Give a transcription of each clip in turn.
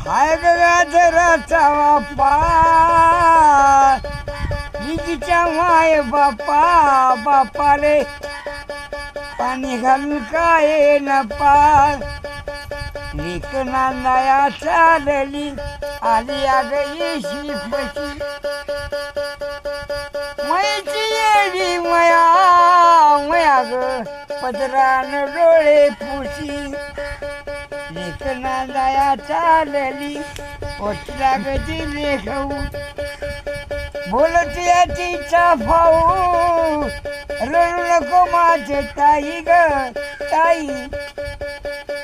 हाय गाजराचा बाप्पा नितीच्या माय बाप्पा बाप्पाले पाणी घालून काय नपा लेक नांदाया चालली आली अग येशी पशी मैची येडी मया मया ग पदरान डोळे पुशी लेक नांदाया चालली ओटला गती लेखऊ बोलत याचीचा भाऊ रडू नको माझे ताई ग ताई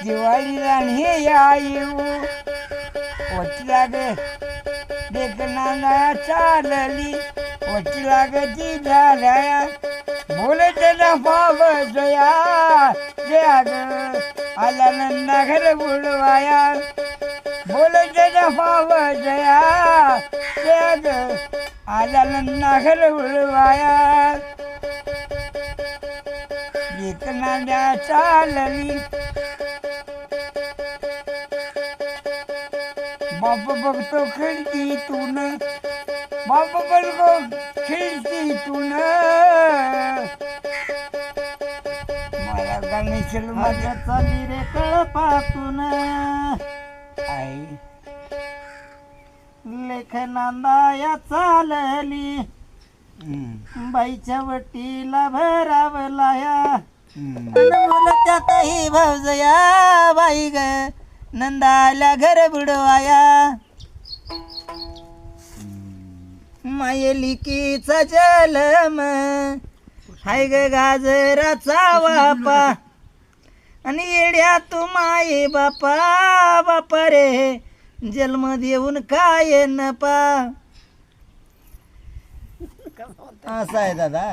दिवाळीला हे या येऊ ओटला ग लेक नांदाया चालली ओटला गती झाल्या बोलत ना भाव जया जया ग आला नंदा घर बुडवाया बोलत ना भाव जया जया ग आला नंदा घर बुडवाया लेक नांद्या चालली बाप बघतो खिडकीतून बाप बघतो खिडकीतून मला गणेश माझ्या चाली रे कळपातून आई लेख नांदाया चालली बाईच्या वटीला भरावलाया त्यातही भावजया बाई ग नंदाला घर बुडवाया मायलिकीचा जलम हाय ग गाजराचा वापा आणि येड्या तू माये बापा बापा रे जन्म देऊन काय नपा असं आहे दादा.